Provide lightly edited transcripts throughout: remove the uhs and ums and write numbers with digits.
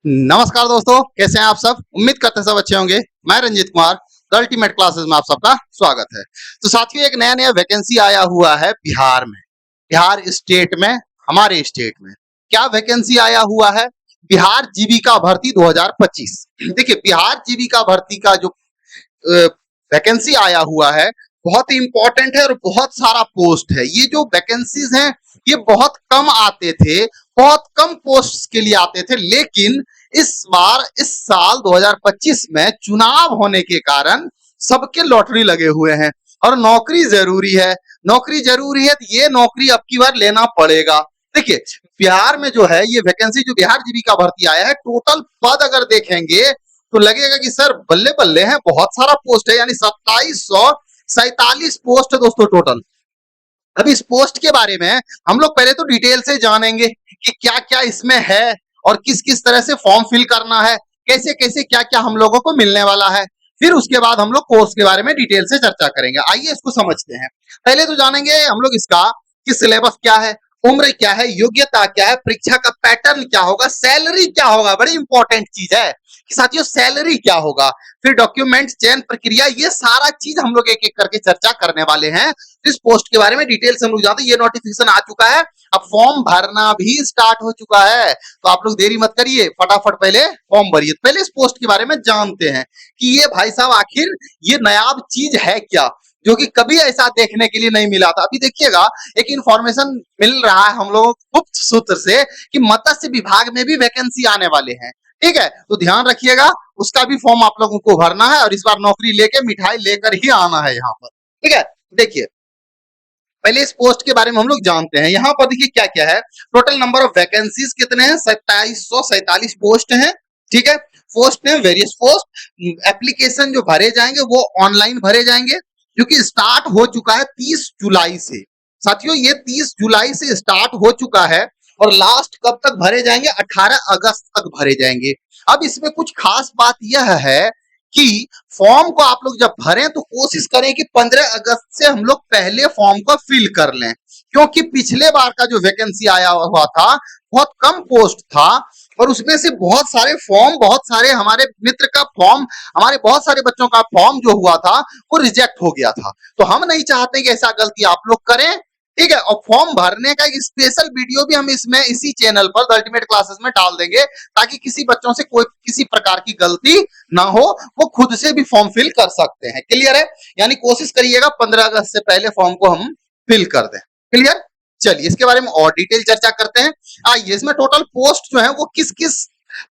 नमस्कार दोस्तों, कैसे हैं आप सब। उम्मीद करते हैं सब अच्छे होंगे। मैं Ranjit Kumar, the ultimate classes में आप सबका स्वागत है। तो साथियों, एक नया नया वैकेंसी आया हुआ है बिहार में, बिहार स्टेट में, हमारे स्टेट में। क्या वैकेंसी आया हुआ है? बिहार जीविका भर्ती 2025। देखिए, बिहार जीविका भर्ती का जो वैकेंसी आया हुआ है बहुत ही इंपॉर्टेंट है और बहुत सारा पोस्ट है। ये जो वैकेंसीज हैं ये बहुत कम आते थे, बहुत कम पोस्ट के लिए आते थे, लेकिन इस बार इस साल 2025 में चुनाव होने के कारण सबके लॉटरी लगे हुए हैं और नौकरी जरूरी है। नौकरी जरूरी है तो ये नौकरी अब की बार लेना पड़ेगा। देखिए, बिहार में जो है ये वैकेंसी जो बिहार जीविका भर्ती आया है, टोटल पद अगर देखेंगे तो लगेगा कि सर बल्ले बल्ले हैं, बहुत सारा पोस्ट है, यानी 2747 पोस्ट है दोस्तों टोटल। अब इस पोस्ट के बारे में हम लोग पहले तो डिटेल से जानेंगे कि क्या क्या इसमें है और किस किस तरह से फॉर्म फिल करना है, कैसे कैसे क्या क्या हम लोगों को मिलने वाला है। फिर उसके बाद हम लोग कोर्स के बारे में डिटेल से चर्चा करेंगे। आइए इसको समझते हैं। पहले तो जानेंगे हम लोग इसका कि सिलेबस क्या है, उम्र क्या है, योग्यता क्या है, परीक्षा का पैटर्न क्या होगा, सैलरी क्या होगा, बड़ी इंपॉर्टेंट चीज है कि साथियों सैलरी क्या होगा। फिर डॉक्यूमेंट चयन प्रक्रिया, ये सारा चीज हम लोग एक एक करके चर्चा करने वाले हैं। इस पोस्ट के बारे में डिटेल से हम लोग जानते हैं। ये नोटिफिकेशन आ चुका है, अब फॉर्म भरना भी स्टार्ट हो चुका है, तो आप लोग देरी मत करिए, फटाफट पहले फॉर्म भरिए। पहले इस पोस्ट के बारे में जानते हैं कि ये भाई साहब आखिर ये नायाब चीज है क्या, जो कि कभी ऐसा देखने के लिए नहीं मिला था। अभी देखिएगा, एक इंफॉर्मेशन मिल रहा है हम लोगों को गुप्त सूत्र से कि मत्स्य विभाग में भी वैकेंसी आने वाले हैं। ठीक है, तो ध्यान रखिएगा, उसका भी फॉर्म आप लोगों को भरना है और इस बार नौकरी लेके मिठाई लेकर ही आना है यहाँ पर। ठीक है, देखिए पहले इस पोस्ट के बारे में हम लोग जानते हैं। यहाँ पर देखिए क्या क्या है। टोटल नंबर ऑफ वैकेंसीज कितने हैं? 2747 पोस्ट हैं। ठीक है, पोस्ट है वेरियस पोस्ट। एप्लीकेशन जो भरे जाएंगे वो ऑनलाइन भरे जाएंगे, क्योंकि स्टार्ट हो चुका है 30 जुलाई से। साथियों ये 30 जुलाई से स्टार्ट हो चुका है और लास्ट कब तक भरे जाएंगे? 18 अगस्त तक भरे जाएंगे। अब इसमें कुछ खास बात यह है कि फॉर्म को आप लोग जब भरें तो कोशिश करें कि 15 अगस्त से हम लोग पहले फॉर्म को फिल कर लें, क्योंकि पिछले बार का जो वैकेंसी आया हुआ था बहुत कम पोस्ट था और उसमें से बहुत सारे फॉर्म, बहुत सारे हमारे मित्र का फॉर्म, हमारे बहुत सारे बच्चों का फॉर्म जो हुआ था वो रिजेक्ट हो गया था। तो हम नहीं चाहते कि ऐसा गलती आप लोग करें। ठीक है, और फॉर्म भरने का एक स्पेशल वीडियो भी हम इसमें इसी चैनल पर द अल्टीमेट क्लासेस में डाल देंगे, ताकि किसी बच्चों से कोई किसी प्रकार की गलती ना हो, वो खुद से भी फॉर्म फिल कर सकते हैं। क्लियर है? यानी कोशिश करिएगा 15 अगस्त से पहले फॉर्म को हम फिल कर दें। क्लियर? चलिए इसके बारे में और डिटेल चर्चा करते हैं। आइए, इसमें टोटल पोस्ट जो है वो किस किस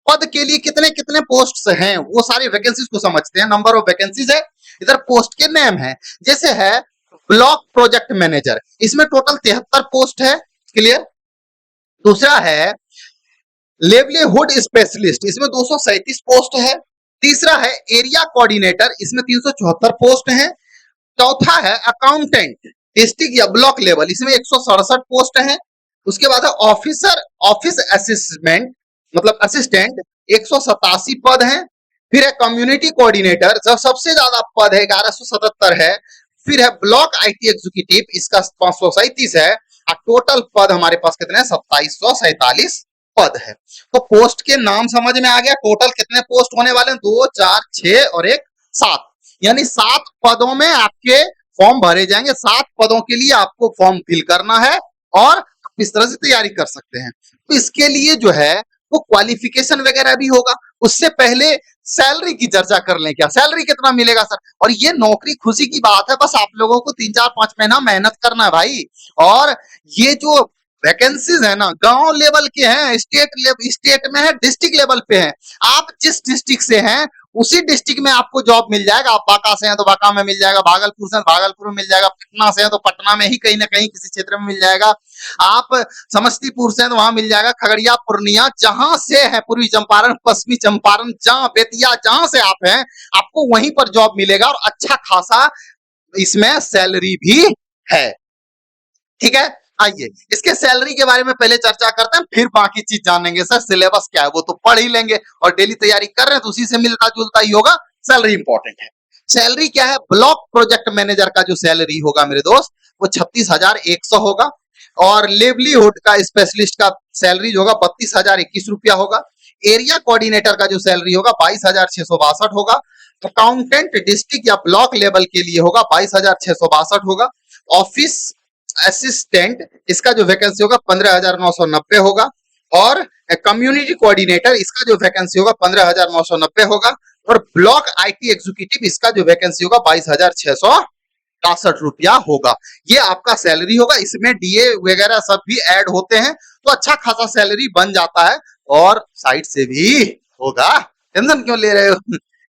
पद के लिए कितने कितने पोस्ट हैं वो सारे वैकेंसीज को समझते हैं। नंबर ऑफ वैकेंसीज है, इधर पोस्ट के नेम है। जैसे है ब्लॉक प्रोजेक्ट मैनेजर, इसमें टोटल 73 पोस्ट है। क्लियर? दूसरा है लेवलीहुड स्पेशलिस्ट, इसमें 237 पोस्ट है। तीसरा है एरिया कोऑर्डिनेटर, इसमें 374 पोस्ट है। चौथा है अकाउंटेंट डिस्ट्रिक्ट या ब्लॉक लेवल, इसमें 167 पोस्ट है। उसके बाद है ऑफिसर ऑफिस असिस्टेंट, मतलब असिस्टेंट, 187 पद है। फिर है कम्युनिटी कोऑर्डिनेटर, जो सबसे ज्यादा पद है, 1177 है। फिर है ब्लॉक आईटी एग्जीक्यूटिव, इसका 537 है। और टोटल पद हमारे पास कितने हैं? 2747 पद है। तो पोस्ट के नाम समझ में आ गया। टोटल कितने पोस्ट होने वाले हैं? 2, 4, 6 और एक 7, यानी 7 पदों में आपके फॉर्म भरे जाएंगे। 7 पदों के लिए आपको फॉर्म फिल करना है और इस तरह से तैयारी कर सकते हैं। तो इसके लिए जो है वो क्वालिफिकेशन वगैरह भी होगा। उससे पहले सैलरी की चर्चा कर लें। क्या सैलरी कितना मिलेगा सर? और ये नौकरी खुशी की बात है, बस आप लोगों को 3, 4, 5 महीना मेहनत करना है भाई। और ये जो वैकेंसीज है ना, गांव लेवल के हैं, स्टेट में है, डिस्ट्रिक्ट लेवल पे है। आप जिस डिस्ट्रिक्ट से हैं उसी डिस्ट्रिक्ट में आपको जॉब मिल जाएगा। आप बांका से हैं तो बांका में मिल जाएगा, भागलपुर से हैं भागलपुर में मिल जाएगा, पटना से हैं तो पटना में ही कहीं ना कहीं किसी क्षेत्र में मिल जाएगा। आप समस्तीपुर से हैं तो वहां मिल जाएगा, खगड़िया, पूर्णिया, जहां से है, पूर्वी चंपारण, पश्चिमी चंपारण, जहां बेतिया, जहां से आप हैं, आपको वहीं पर जॉब मिलेगा और अच्छा खासा इसमें सैलरी भी है। ठीक है, आइए इसके सैलरी के बारे में पहले चर्चा करते हैं, फिर बाकी चीज जानेंगे। सर सिलेबस क्या है वो तो पढ़ ही लेंगे और डेली तैयारी कर रहे हैं तो उसी से मिलता जुलता ही होगा। सैलरी इंपॉर्टेंट है। सैलरी क्या है? ब्लॉक प्रोजेक्ट मैनेजर का जो सैलरी होगा मेरे दोस्त वो 36,100 होगा और लेवलीहुड का स्पेशलिस्ट का सैलरी जो होगा 32,021 रुपया होगा। एरिया कोऑर्डिनेटर का जो सैलरी होगा 22,662 होगा। अकाउंटेंट डिस्ट्रिक्ट या ब्लॉक लेवल के लिए होगा 22,662 होगा। ऑफिस असिस्टेंट इसका जो वैकेंसी होगा 15,990 होगा। और कम्युनिटी कोऑर्डिनेटर इसका जो वैकेंसी होगा 15,990 होगा। और ब्लॉक आईटी एग्जीक्यूटिव इसका जो वैकेंसी होगा 22,662 रुपया होगा। ये आपका सैलरी होगा। इसमें डीए वगैरह सब भी ऐड होते हैं तो अच्छा खासा सैलरी बन जाता है और साइड से भी होगा। टेंशन क्यों ले रहे हो?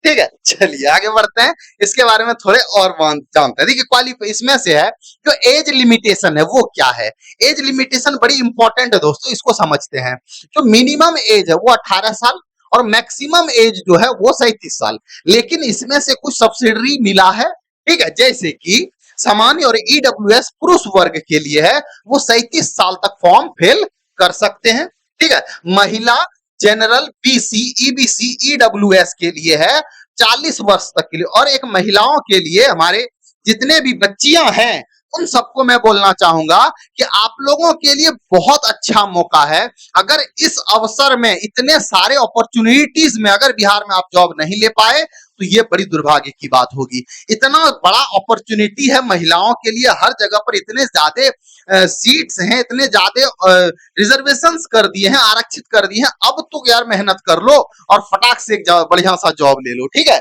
ठीक है, चलिए आगे बढ़ते हैं, इसके बारे में थोड़े और जानते हैं। देखिए क्वालिफाई इसमें से है जो एज लिमिटेशन है वो क्या है। एज लिमिटेशन बड़ी इंपॉर्टेंट है दोस्तों, इसको समझते हैं। जो मिनिमम एज है वो 18 साल और मैक्सिमम एज जो है वो 37 साल। लेकिन इसमें से कुछ सब्सिडरी मिला है, ठीक है, जैसे कि सामान्य और ईडब्ल्यूएस पुरुष वर्ग के लिए है वो 37 साल तक फॉर्म फिल कर सकते हैं। ठीक है, महिला जनरल बीसी ईबीसी ईडब्ल्यूएस के लिए है 40 वर्ष तक के लिए। और एक महिलाओं के लिए हमारे जितने भी बच्चियां हैं उन सबको मैं बोलना चाहूंगा कि आप लोगों के लिए बहुत अच्छा मौका है। अगर इस अवसर में इतने सारे अपॉर्चुनिटीज में अगर बिहार में आप जॉब नहीं ले पाए तो ये बड़ी दुर्भाग्य की बात होगी। इतना बड़ा अपॉर्चुनिटी है महिलाओं के लिए, हर जगह पर इतने ज्यादा सीट्स हैं, इतने ज्यादा रिजर्वेशंस कर दिए हैं, आरक्षित कर दिए हैं। अब तो यार मेहनत कर लो और फटाक से एक बढ़िया सा जॉब ले लो। ठीक है,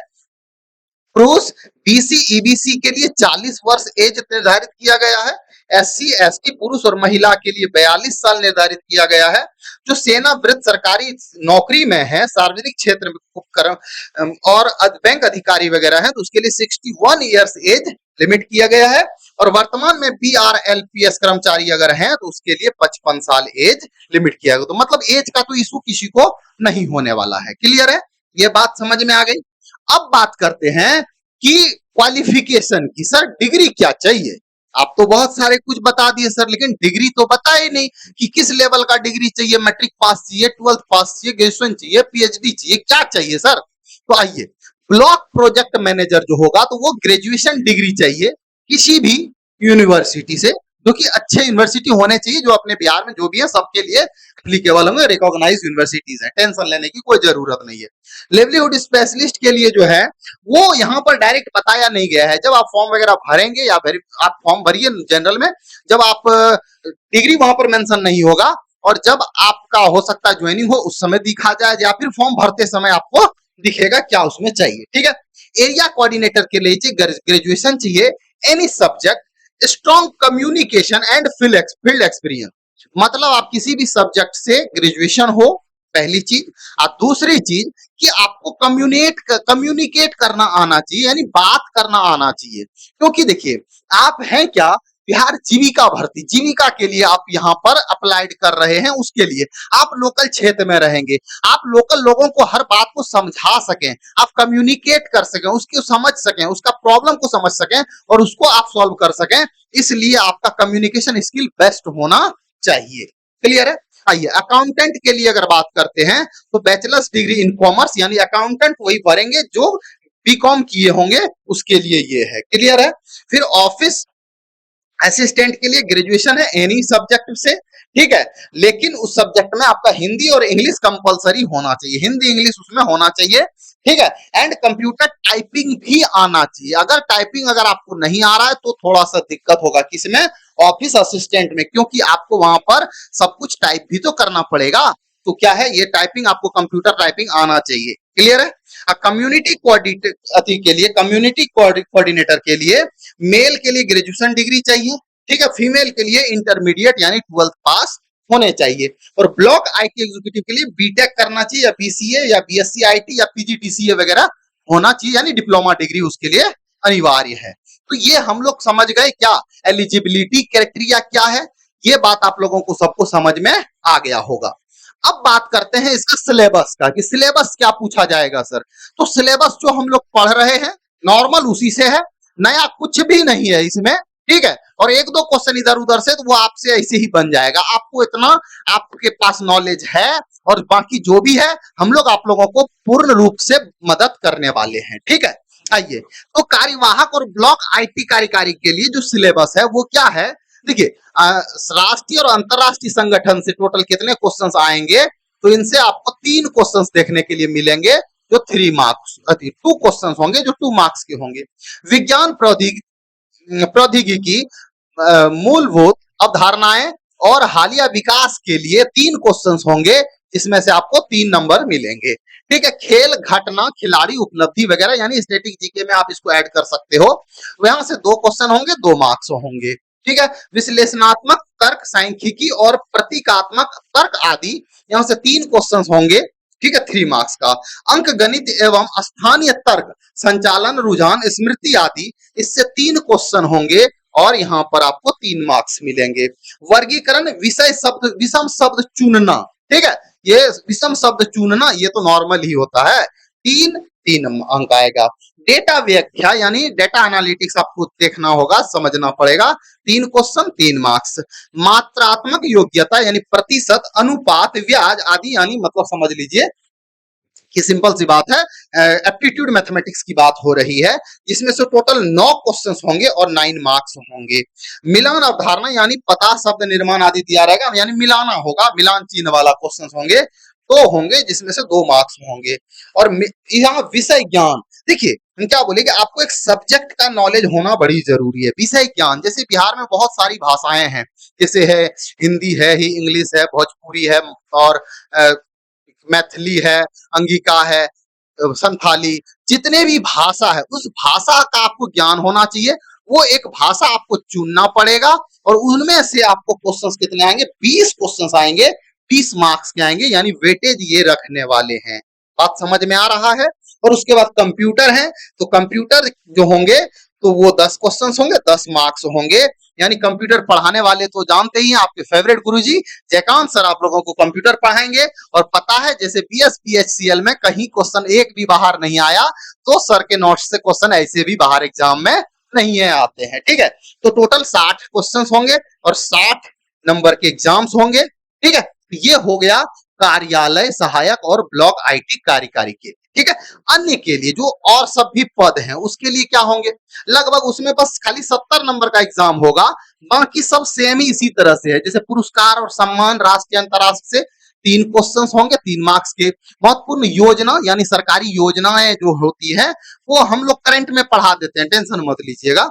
पुरुष बीसी ईबीसी के लिए 40 वर्ष एज निर्धारित किया गया है। एससी एसटी पुरुष और महिला के लिए 42 साल निर्धारित किया गया है। जो सेना वृत्त सरकारी नौकरी में है, सार्वजनिक क्षेत्र में उपक्रम और बैंक अधिकारी वगैरह है तो उसके लिए 61 इयर्स एज लिमिट किया गया है। और वर्तमान में बीआरएलपीएस कर्मचारी अगर हैं तो उसके लिए 55 साल एज लिमिट किया गया। तो मतलब एज का तो इशू किसी को नहीं होने वाला है। क्लियर है, ये बात समझ में आ गई। अब बात करते हैं कि क्वालिफिकेशन की। सर डिग्री क्या चाहिए? आप तो बहुत सारे कुछ बता दिए सर, लेकिन डिग्री तो बताए नहीं कि किस लेवल का डिग्री चाहिए। मैट्रिक पास चाहिए, 12th पास चाहिए, ग्रेजुएशन चाहिए, पीएचडी चाहिए, क्या चाहिए सर? तो आइए, ब्लॉक प्रोजेक्ट मैनेजर जो होगा तो वो ग्रेजुएशन डिग्री चाहिए किसी भी यूनिवर्सिटी से, जो कि अच्छे यूनिवर्सिटी होने चाहिए। जो अपने बिहार में जो भी है सबके लिए एप्लीकेबल होंगे, रिकॉग्नाइज यूनिवर्सिटीज है, टेंशन लेने की कोई जरूरत नहीं है। लिवलीहुड स्पेशलिस्ट के लिए जो है वो यहाँ पर डायरेक्ट बताया नहीं गया है। जब आप फॉर्म वगैरह भरेंगे या आप फॉर्म भरिए जनरल में, जब आप डिग्री वहां पर मेंशन नहीं होगा और जब आपका हो सकता है ज्वाइनिंग हो उस समय दिखा जाए या फिर फॉर्म भरते समय आपको दिखेगा क्या उसमें चाहिए। ठीक है, एरिया कोऑर्डिनेटर के लिए ग्रेजुएशन चाहिए, any subject, strong communication and field experience. मतलब आप किसी भी सब्जेक्ट से ग्रेजुएशन हो, पहली चीज। और दूसरी चीज कि आपको कम्युनिकेट करना आना चाहिए, यानी बात करना आना चाहिए। क्योंकि देखिए आप हैं क्या, बिहार जीविका भर्ती, जीविका के लिए आप यहाँ पर अप्लाइड कर रहे हैं। उसके लिए आप लोकल क्षेत्र में रहेंगे, आप लोकल लोगों को हर बात को समझा सकें, आप कम्युनिकेट कर सकें, उसको समझ सकें, उसका प्रॉब्लम को समझ सकें और उसको आप सॉल्व कर सकें। इसलिए आपका कम्युनिकेशन स्किल बेस्ट होना चाहिए। क्लियर है? आइए, अकाउंटेंट के लिए अगर बात करते हैं तो बैचलर्स डिग्री इन कॉमर्स, यानी अकाउंटेंट वही भरेंगे जो बीकॉम किए होंगे, उसके लिए ये है। क्लियर है? फिर ऑफिस असिस्टेंट के लिए ग्रेजुएशन है एनी सब्जेक्ट से, ठीक है, लेकिन उस सब्जेक्ट में आपका हिंदी और इंग्लिश कंपलसरी होना चाहिए, हिंदी इंग्लिश उसमें होना चाहिए। ठीक है, एंड कंप्यूटर टाइपिंग भी आना चाहिए। अगर टाइपिंग अगर आपको नहीं आ रहा है तो थोड़ा सा दिक्कत होगा किसमें, ऑफिस असिस्टेंट में, क्योंकि आपको वहां पर सब कुछ टाइप भी तो करना पड़ेगा। तो क्या है, ये टाइपिंग आपको कंप्यूटर टाइपिंग आना चाहिए। क्लियर है? कम्युनिटी कोऑर्डिनेटर के लिए, कम्युनिटी कोऑर्डिनेटर के लिए मेल के लिए ग्रेजुएशन डिग्री चाहिए। ठीक है, फीमेल के लिए इंटरमीडिएट यानी 12th पास होने चाहिए। और ब्लॉक आईटी एग्जीक्यूटिव के लिए बीटेक करना चाहिए या बीसीए या बीएससी आईटी या पीजीडीसीए वगैरह होना चाहिए, यानी डिप्लोमा डिग्री उसके लिए अनिवार्य है। तो ये हम लोग समझ गए क्या एलिजिबिलिटी क्राइटेरिया क्या है, ये बात आप लोगों को सबको समझ में आ गया होगा। अब बात करते हैं इसका सिलेबस का, कि सिलेबस क्या पूछा जाएगा सर। तो सिलेबस जो हम लोग पढ़ रहे हैं नॉर्मल उसी से है, नया कुछ भी नहीं है इसमें। ठीक है, और एक दो क्वेश्चन इधर उधर से तो वो आपसे ऐसे ही बन जाएगा। आपको इतना आपके पास नॉलेज है और बाकी जो भी है हम लोग आप लोगों को पूर्ण रूप से मदद करने वाले हैं। ठीक है, आइए, तो कार्यवाहक और ब्लॉक आईटी कार्यकारी के लिए जो सिलेबस है वो क्या है। देखिए, राष्ट्रीय और अंतरराष्ट्रीय संगठन से टोटल कितने क्वेश्चंस आएंगे तो इनसे आपको 3 क्वेश्चंस देखने के लिए मिलेंगे जो 3 मार्क्स 2 क्वेश्चंस होंगे जो 2 मार्क्स के होंगे। विज्ञान प्रौद्योगिकी मूलभूत अवधारणाएं और हालिया विकास के लिए 3 क्वेश्चंस होंगे, इसमें से आपको 3 नंबर मिलेंगे। ठीक है, खेल, घटना, खिलाड़ी, उपलब्धि वगैरह यानी स्टैटिक जीके में आप इसको ऐड कर सकते हो। वहां से 2 क्वेश्चन होंगे, 2 मार्क्स होंगे। ठीक है, विश्लेषणात्मक तर्क, सांख्यिकी और प्रतीकात्मक तर्क आदि, यहाँ से 3 क्वेश्चन होंगे। ठीक है, 3 मार्क्स का। अंक गणित एवं स्थानीय तर्क, संचालन, रुझान, स्मृति आदि, इससे 3 क्वेश्चन होंगे और यहाँ पर आपको 3 मार्क्स मिलेंगे। वर्गीकरण, विषय शब्द, विषम शब्द चुनना। ठीक है, ये विषम शब्द चुनना ये तो नॉर्मल ही होता है, 3 अंक आएगा। डेटा व्याख्या यानी डेटा एनालिटिक्स आपको देखना होगा, समझना पड़ेगा, 3 क्वेश्चन 3 मार्क्स। मात्रात्मक योग्यता यानी प्रतिशत, अनुपात, ब्याज आदि यानी मतलब समझ लीजिए कि सिंपल सी बात है, एप्टीट्यूड मैथमेटिक्स की बात हो रही है, जिसमें से टोटल 9 क्वेश्चंस होंगे और 9 मार्क्स होंगे। मिलान अवधारणा यानी पता, शब्द निर्माण आदि दिया रहेगा, यानी मिलाना होगा, मिलान चिन्ह वाला क्वेश्चंस होंगे, तो होंगे जिसमें से 2 मार्क्स होंगे। और यहाँ विषय ज्ञान, देखिए हम क्या बोलेंगे, आपको एक सब्जेक्ट का नॉलेज होना बड़ी जरूरी है। विषय ज्ञान, जैसे बिहार में बहुत सारी भाषाएं हैं, जैसे है हिंदी है ही, इंग्लिश है, भोजपुरी है और मैथिली है, अंगिका है, संथाली, जितने भी भाषा है उस भाषा का आपको ज्ञान होना चाहिए। वो एक भाषा आपको चुनना पड़ेगा और उनमें से आपको क्वेश्चंस कितने आएंगे, 20 क्वेश्चंस आएंगे, 20 मार्क्स के आएंगे, यानी वेटेज ये रखने वाले हैं। बात समझ में आ रहा है। और उसके बाद कंप्यूटर है, तो कंप्यूटर जो होंगे तो वो 10 क्वेश्चंस होंगे, 10 मार्क्स होंगे। यानी कंप्यूटर पढ़ाने वाले तो जानते ही हैं, आपके फेवरेट गुरुजी जयकांत सर आप लोगों को कंप्यूटर पढ़ाएंगे। और पता है जैसे बीएस पीएचसीएल में कहीं क्वेश्चन एक भी बाहर नहीं आया, तो सर के नोट्स से क्वेश्चन ऐसे भी बाहर एग्जाम में नहीं है आते हैं। ठीक है, तो टोटल 60 क्वेश्चन होंगे और 60 नंबर के एग्जाम्स होंगे। ठीक है, ये हो गया कार्यालय सहायक और ब्लॉक आईटी कार्यकारी के। ठीक है, अन्य के लिए जो और सब भी पद हैं उसके लिए क्या होंगे, लगभग उसमें बस खाली 70 नंबर का एग्जाम होगा, बाकी सब सेम ही इसी तरह से है। जैसे पुरस्कार और सम्मान, राष्ट्रीय अंतरराष्ट्रीय से 3 क्वेश्चंस होंगे 3 मार्क्स के। महत्वपूर्ण योजना यानी सरकारी योजनाएं जो होती है वो हम लोग करंट में पढ़ा देते हैं, टेंशन मत लीजिएगा।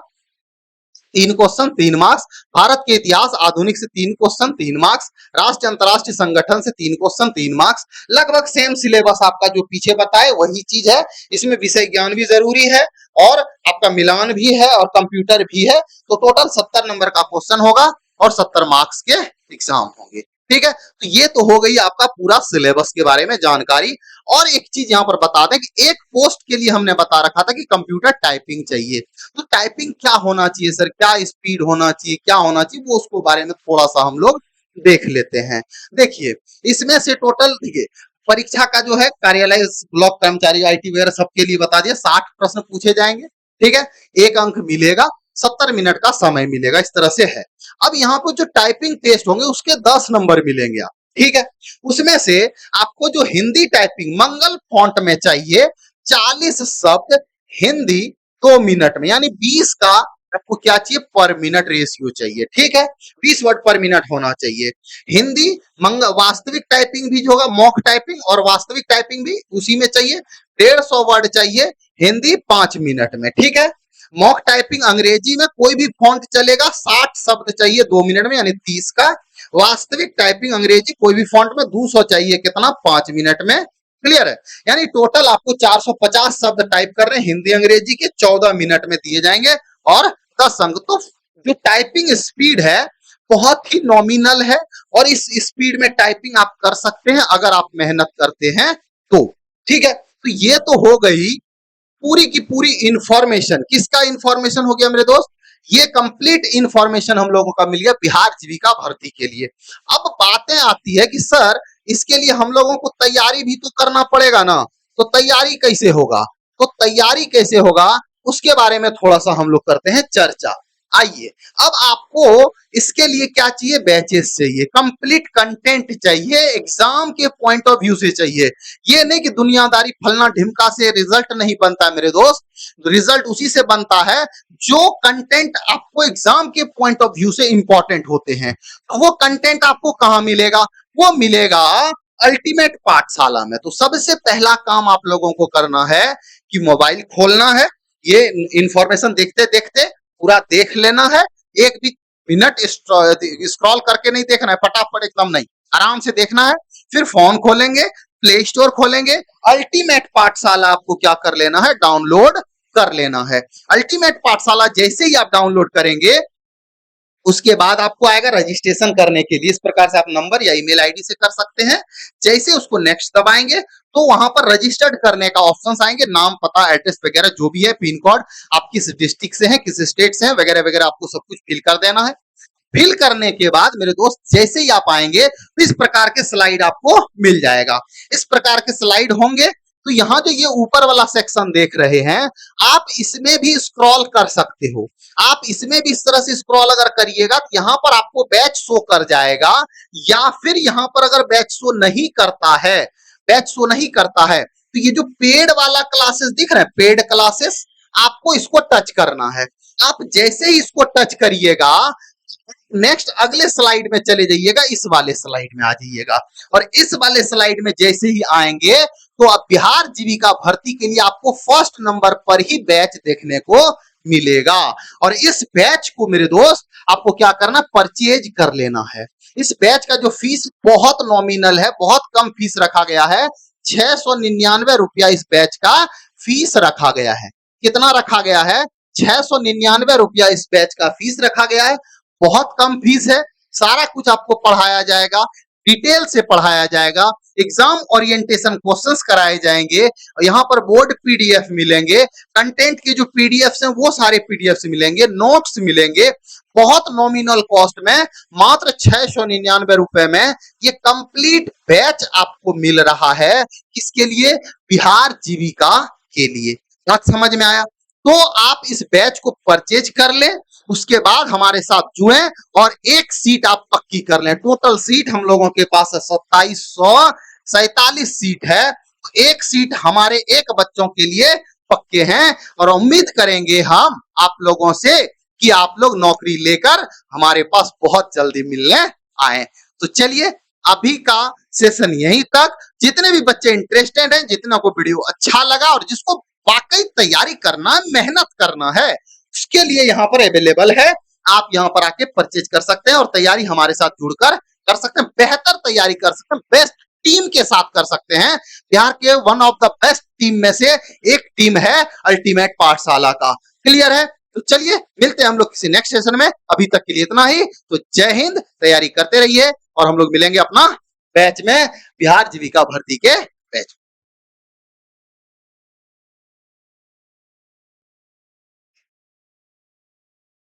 3 क्वेश्चन 3 मार्क्स। भारत के इतिहास आधुनिक से 3 क्वेश्चन 3 मार्क्स। राष्ट्रीय अंतरराष्ट्रीय संगठन से 3 क्वेश्चन 3 मार्क्स। लगभग सेम सिलेबस आपका जो पीछे बताए वही चीज है। इसमें विषय ज्ञान भी जरूरी है और आपका मिलान भी है और कंप्यूटर भी है। तो टोटल 70 नंबर का क्वेश्चन होगा और 70 मार्क्स के एग्जाम होंगे। ठीक है, तो ये तो हो गई आपका पूरा सिलेबस के बारे में जानकारी। और एक चीज यहाँ पर बता दें कि एक पोस्ट के लिए हमने बता रखा था कि कंप्यूटर टाइपिंग चाहिए। तो टाइपिंग क्या होना चाहिए सर, क्या स्पीड होना चाहिए, क्या होना चाहिए, वो उसको बारे में थोड़ा सा हम लोग देख लेते हैं। देखिए इसमें से टोटल देखिए परीक्षा का जो है कार्यालय ब्लॉक कर्मचारी आईटी वगैरह सबके लिए बता दिया, 60 प्रश्न पूछे जाएंगे। ठीक है, 1 अंक मिलेगा, 70 मिनट का समय मिलेगा, इस तरह से है। अब यहाँ पर जो टाइपिंग टेस्ट होंगे उसके 10 नंबर मिलेंगे आप। ठीक है, उसमें से आपको जो हिंदी टाइपिंग मंगल फॉन्ट में चाहिए 40 शब्द हिंदी 2 मिनट में, यानी 20 का आपको क्या चाहिए पर मिनट रेशियो चाहिए। ठीक है, 20 वर्ड पर मिनट होना चाहिए। हिंदी वास्तविक टाइपिंग भी जो होगा मॉक टाइपिंग और वास्तविक टाइपिंग भी उसी में चाहिए, 150 वर्ड चाहिए हिंदी 5 मिनट में। ठीक है, मॉक टाइपिंग अंग्रेजी में कोई भी फॉन्ट चलेगा, 60 शब्द चाहिए 2 मिनट में यानी 30 का। वास्तविक टाइपिंग अंग्रेजी कोई भी फॉन्ट में 200 चाहिए, कितना 5 मिनट में। क्लियर है, यानी टोटल आपको 450 शब्द टाइप कर रहे हैं हिंदी अंग्रेजी के, 14 मिनट में दिए जाएंगे और 10 अंक। तो जो टाइपिंग स्पीड है बहुत ही नॉमिनल है और इस स्पीड में टाइपिंग आप कर सकते हैं अगर आप मेहनत करते हैं तो। ठीक है, तो ये तो हो गई पूरी की पूरी इंफॉर्मेशन। किसका इंफॉर्मेशन हो गया मेरे दोस्त, ये कंप्लीट इंफॉर्मेशन हम लोगों का मिल गया बिहार जीविका भर्ती के लिए। अब बातें आती है कि सर इसके लिए हम लोगों को तैयारी भी तो करना पड़ेगा ना, तो तैयारी कैसे होगा, तो तैयारी कैसे होगा उसके बारे में थोड़ा सा हम लोग करते हैं चर्चा। आइए, अब आपको इसके लिए क्या चाहिए, बैचेस चाहिए, कंप्लीट कंटेंट चाहिए, एग्जाम के पॉइंट ऑफ व्यू से चाहिए। ये नहीं कि दुनियादारी फलना ढिमका से रिजल्ट नहीं बनता मेरे दोस्त, रिजल्ट उसी से बनता है जो कंटेंट आपको एग्जाम के पॉइंट ऑफ व्यू से इंपॉर्टेंट होते हैं। तो वो कंटेंट आपको कहां मिलेगा, वो मिलेगा अल्टीमेट पाठशाला में। तो सबसे पहला काम आप लोगों को करना है कि मोबाइल खोलना है, ये इंफॉर्मेशन देखते देखते पूरा देख लेना है, एक भी मिनट स्क्रॉल करके नहीं देखना है, फटाफट एकदम नहीं, आराम से देखना है। फिर फोन खोलेंगे, प्ले स्टोर खोलेंगे, अल्टीमेट पाठशाला आपको क्या कर लेना है, डाउनलोड कर लेना है। अल्टीमेट पाठशाला जैसे ही आप डाउनलोड करेंगे उसके बाद आपको आएगा रजिस्ट्रेशन करने के लिए। इस प्रकार से आप नंबर या ईमेल आईडी से कर सकते हैं। जैसे उसको नेक्स्ट दबाएंगे तो वहां पर रजिस्टर्ड करने का ऑप्शन आएंगे, नाम पता एड्रेस वगैरह जो भी है, पिन कोड, आप किस डिस्ट्रिक्ट से हैं, किस स्टेट से हैं वगैरह वगैरह आपको सब कुछ फिल कर देना है। फिल करने के बाद मेरे दोस्त जैसे ही आप आएंगे तो इस प्रकार के स्लाइड आपको मिल जाएगा। इस प्रकार के स्लाइड होंगे तो यहाँ जो ये ऊपर वाला सेक्शन देख रहे हैं, आप इसमें भी स्क्रॉल कर सकते हो। आप इसमें भी इस तरह से स्क्रॉल अगर करिएगा तो यहाँ पर आपको बैच शो कर जाएगा, या फिर यहाँ पर अगर बैच शो नहीं करता है, बैच शो नहीं करता है तो ये जो पेड वाला क्लासेस दिख रहे हैं, पेड क्लासेस, आपको इसको टच करना है। आप जैसे ही इसको टच करिएगा नेक्स्ट अगले स्लाइड में चले जाइएगा, इस वाले स्लाइड में आ जाइएगा। और इस वाले स्लाइड में जैसे ही आएंगे तो अब बिहार जीविका भर्ती के लिए आपको फर्स्ट नंबर पर ही बैच देखने को मिलेगा। और इस बैच को मेरे दोस्त आपको क्या करना, परचेज कर लेना है। इस बैच का जो फीस बहुत नॉमिनल है, बहुत कम फीस रखा गया है, 699 रुपया इस बैच का फीस रखा गया है। कितना रखा गया है, 699 रुपया इस बैच का फीस रखा गया है। बहुत कम फीस है, सारा कुछ आपको पढ़ाया जाएगा, डिटेल से पढ़ाया जाएगा, एग्जाम ओरिएंटेशन क्वेश्चंस कराए जाएंगे, यहाँ पर बोर्ड पीडीएफ मिलेंगे, कंटेंट के जो पीडीएफ हैं वो सारे पीडीएफ मिलेंगे, नोट्स मिलेंगे। बहुत नॉमिनल कॉस्ट में, मात्र 699 रुपए में ये कंप्लीट बैच आपको मिल रहा है। किसके लिए, बिहार जीविका के लिए। बात समझ में आया? तो आप इस बैच को परचेज कर लें, उसके बाद हमारे साथ जुड़ें और एक सीट आप पक्की कर लें। टोटल सीट हम लोगों के पास 2747 सीट है। एक सीट हमारे एक बच्चों के लिए पक्के हैं और उम्मीद करेंगे हम आप लोगों से कि आप लोग नौकरी लेकर हमारे पास बहुत जल्दी मिलने आए। तो चलिए अभी का सेशन यहीं तक। जितने भी बच्चे इंटरेस्टेड हैं, जितना को वीडियो अच्छा लगा और जिसको वाकई तैयारी करना, मेहनत करना है, उसके लिए यहाँ पर अवेलेबल है। आप यहाँ पर आके परचेज कर सकते हैं और तैयारी हमारे साथ जुड़कर कर सकते हैं, बेहतर तैयारी कर सकते हैं, बेस्ट टीम के साथ कर सकते हैं। बिहार के one of the best team में से एक टीम है अल्टीमेट पाठशाला का। क्लियर है? तो चलिए मिलते हैं हम लोग किसी नेक्स्ट सेशन में। अभी तक के लिए इतना ही। तो जय हिंद, तैयारी करते रहिए और हम लोग मिलेंगे अपना बैच में, बिहार जीविका भर्ती के बैच।